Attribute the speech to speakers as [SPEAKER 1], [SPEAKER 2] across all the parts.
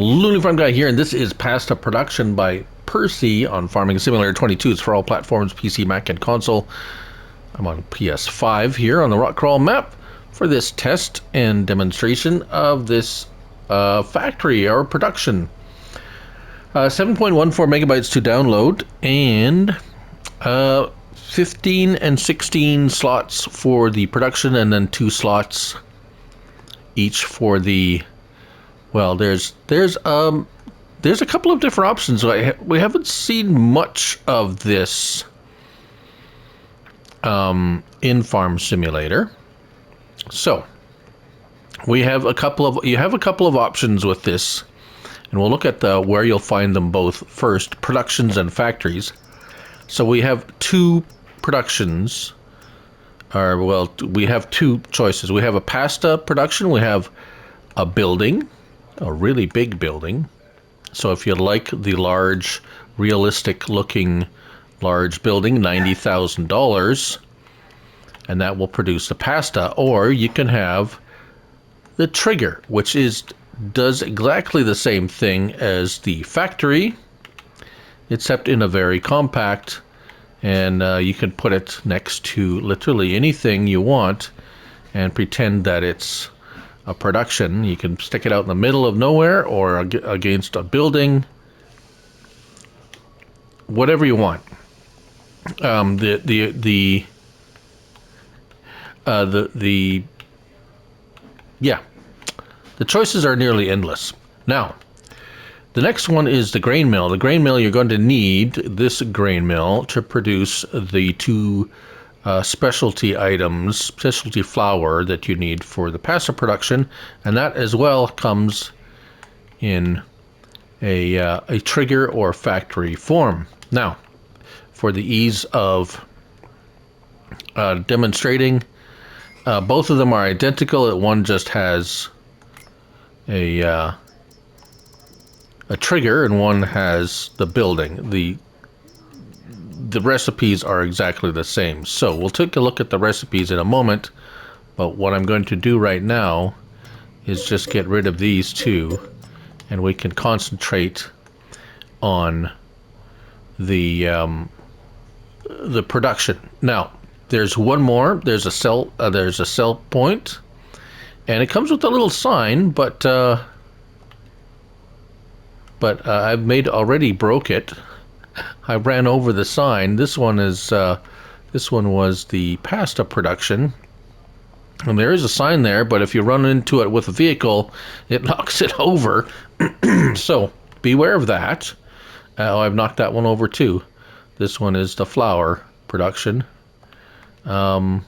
[SPEAKER 1] Looney Farm Guy here, and this is Pasta Production by Piersi on Farming Simulator 22. It's for all platforms, PC, Mac, and console. I'm on PS5 here on the Rock Crawl map for this test and demonstration of this factory or production. 7.14 megabytes to download, and 15 and 16 slots for the production, and then 2 slots each for the... Well, there's a couple of different options. We haven't seen much of this in Farm Simulator. So you have a couple of options with this, and we'll look at where you'll find them both first: productions and factories. So we have two productions, we have two choices. We have a pasta production. We have a building, a really big building. So if you like the large, realistic looking large building, $90,000, and that will produce the pasta. Or you can have the trigger, which does exactly the same thing as the factory, except in a very compact, and you can put it next to literally anything you want and pretend that it's a production. You can stick it out in the middle of nowhere or against a building, whatever you want. The choices are nearly endless. Now, the next one is the grain mill. The grain mill, you're going to need this grain mill to produce the two specialty items, specialty flour that you need for the pasta production, and that as well comes in a trigger or factory form. Now, for the ease of demonstrating, both of them are identical. One just has a trigger, and one has the building. The recipes are exactly the same. So we'll take a look at the recipes in a moment, but what I'm going to do right now is just get rid of these two, and we can concentrate on the production. Now, there's one more. There's a sell point, and it comes with a little sign, but I've already broke it. I ran over the sign. This one was the pasta production, and there is a sign there, but if you run into it with a vehicle, it knocks it over. So beware of that. I've knocked that one over too. This one is the flour production. I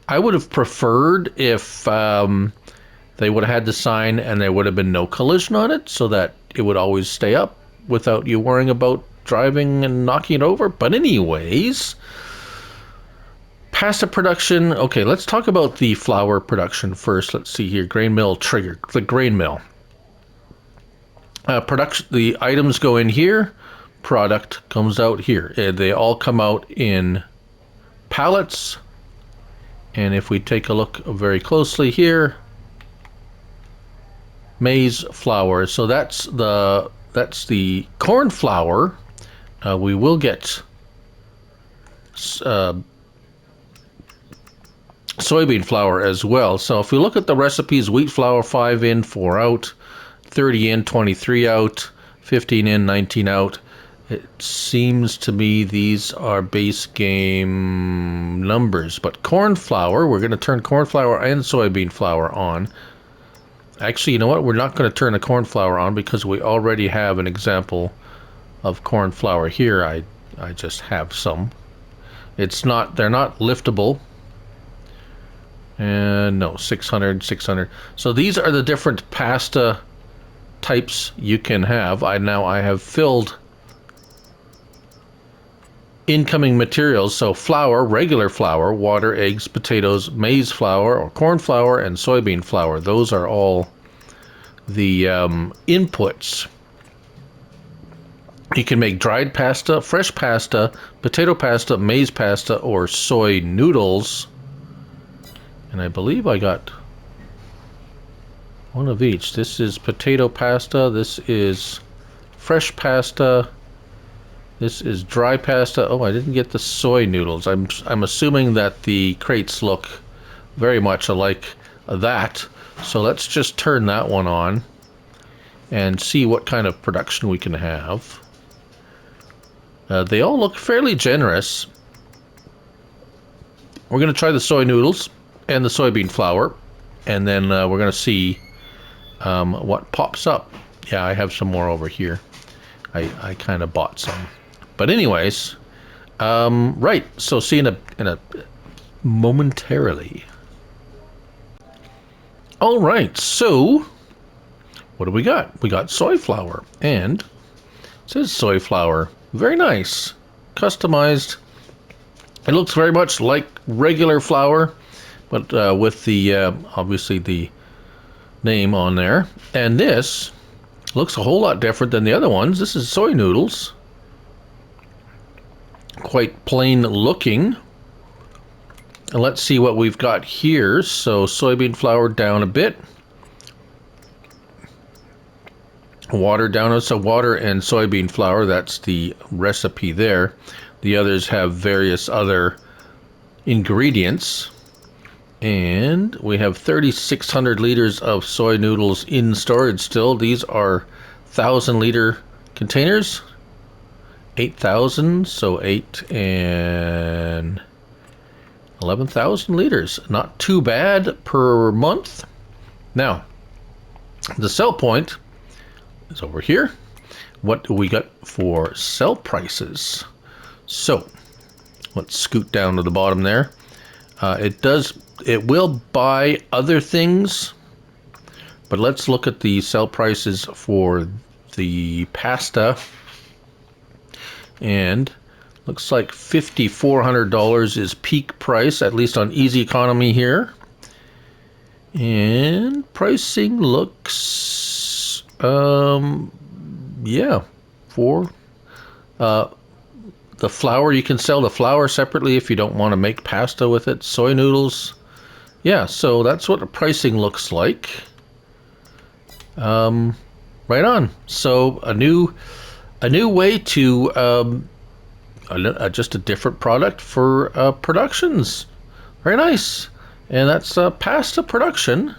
[SPEAKER 1] would have preferred if they would have had the sign and there would have been no collision on it, so that it would always stay up without you worrying about driving and knocking it over. But anyways, pasta production. Okay, let's talk about the flour production first. Let's see here. Grain mill trigger. The grain mill. Production. The items go in here. Product comes out here. They all come out in pallets. And if we take a look very closely here, maize flour. So that's the corn flour. We will get soybean flour as well. So if we look at the recipes, wheat flour, 5 in, 4 out, 30 in, 23 out, 15 in, 19 out. It seems to me these are base game numbers. But corn flour, we're going to turn corn flour and soybean flour on. Actually, you know what? We're not going to turn the corn flour on because we already have an example of corn flour here. I just have some. They're not liftable. And no, 600. So these are the different pasta types you can have. I have filled incoming materials. So flour, regular flour, water, eggs, potatoes, maize flour or corn flour, and soybean flour. Those are all the inputs. You can make dried pasta, fresh pasta, potato pasta, maize pasta, or soy noodles. And I believe I got One of each. This is potato pasta. This is fresh pasta. This is dry pasta. Oh, I didn't get the soy noodles. I'm assuming that the crates look very much alike that. So let's just turn that one on and see what kind of production we can have. They all look fairly generous. We're going to try the soy noodles and the soybean flour, and then we're going to see what pops up. Yeah, I have some more over here. I kind of bought some. But anyways, right, so see in a momentarily. All right, so what do we got? We got soy flour, and it says soy flour. Very nice, customized. It looks very much like regular flour, but with the obviously the name on there. And this looks a whole lot different than the other ones. This is soy noodles, quite plain looking. And let's see what we've got here. So soybean flour down a bit. Water down. So water and soybean flour, that's the recipe there. The others have various other ingredients. And we have 3,600 liters of soy noodles in storage still. These are 1,000-liter containers. 8,000, so 8 and 11,000 liters. Not too bad per month. Now, the sell point is over here. What do we got for sell prices? So, let's scoot down to the bottom there. It will buy other things, but let's look at the sell prices for the pasta. And looks like $5,400 is peak price, at least on Easy Economy here. And pricing looks, yeah, for the flour, you can sell the flour separately if you don't want to make pasta with it. Soy noodles, yeah, so that's what the pricing looks like. Right on. So a new way to just a different product for productions. Very nice. And that's pasta production.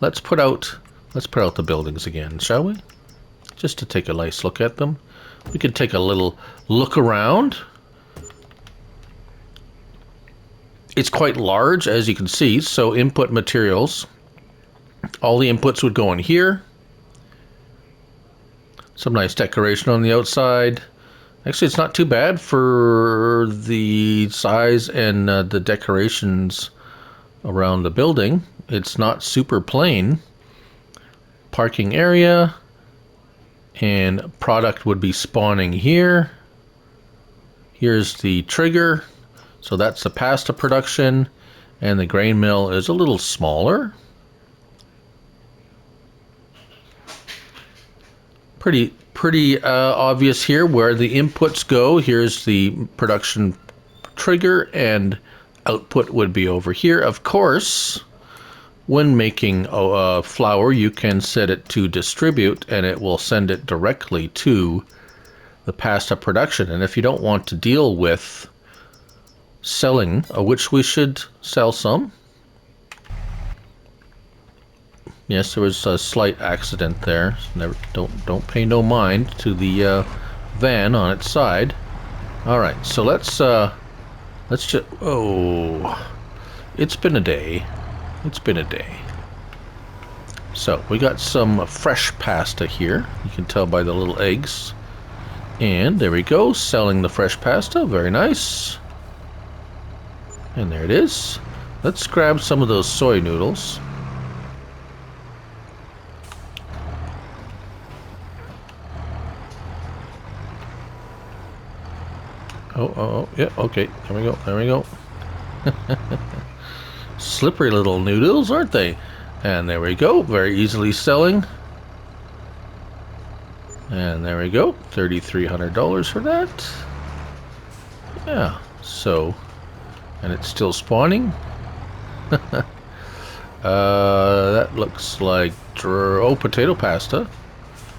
[SPEAKER 1] Let's put out the buildings again, shall we? Just to take a nice look at them. We can take a little look around. It's quite large, as you can see. So input materials. All the inputs would go in here. Some nice decoration on the outside. Actually, it's not too bad for the size and the decorations around the building. It's not super plain. Parking area. And product would be spawning here. Here's the trigger. So that's the pasta production. And the grain mill is a little smaller. Pretty obvious here where the inputs go. Here's the production trigger, and output would be over here. Of course, when making flour, you can set it to distribute, and it will send it directly to the pasta production. And if you don't want to deal with selling, which we should sell some. Yes, there was a slight accident there. Don't pay no mind to the van on its side. All right, so let's just. Oh, it's been a day. It's been a day. So we got some fresh pasta here. You can tell by the little eggs. And there we go, selling the fresh pasta. Very nice. And there it is. Let's grab some of those soy noodles. Oh, yeah, okay, there we go. Slippery little noodles, aren't they? And there we go, very easily selling. And there we go, $3,300 for that. Yeah, so, and it's still spawning. That looks like potato pasta.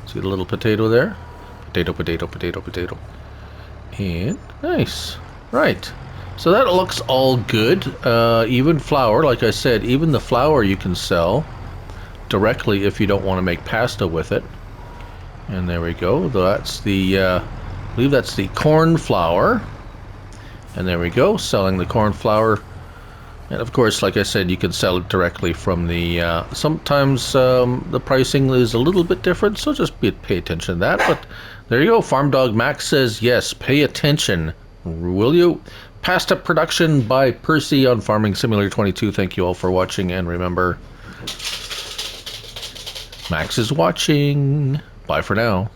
[SPEAKER 1] See the little potato there? Potato, potato, potato, potato. And nice. Right. So that looks all good. Even flour, like I said, even the flour you can sell directly if you don't want to make pasta with it. And there we go. That's the, I believe that's the corn flour. And there we go, selling the corn flour. And of course, like I said, you can sell it directly from the, sometimes the pricing is a little bit different, so just pay attention to that. But there you go, Farm Dog Max says, yes, pay attention, will you? Pasta production by Piersi on Farming Simulator 22. Thank you all for watching, and remember, Max is watching. Bye for now.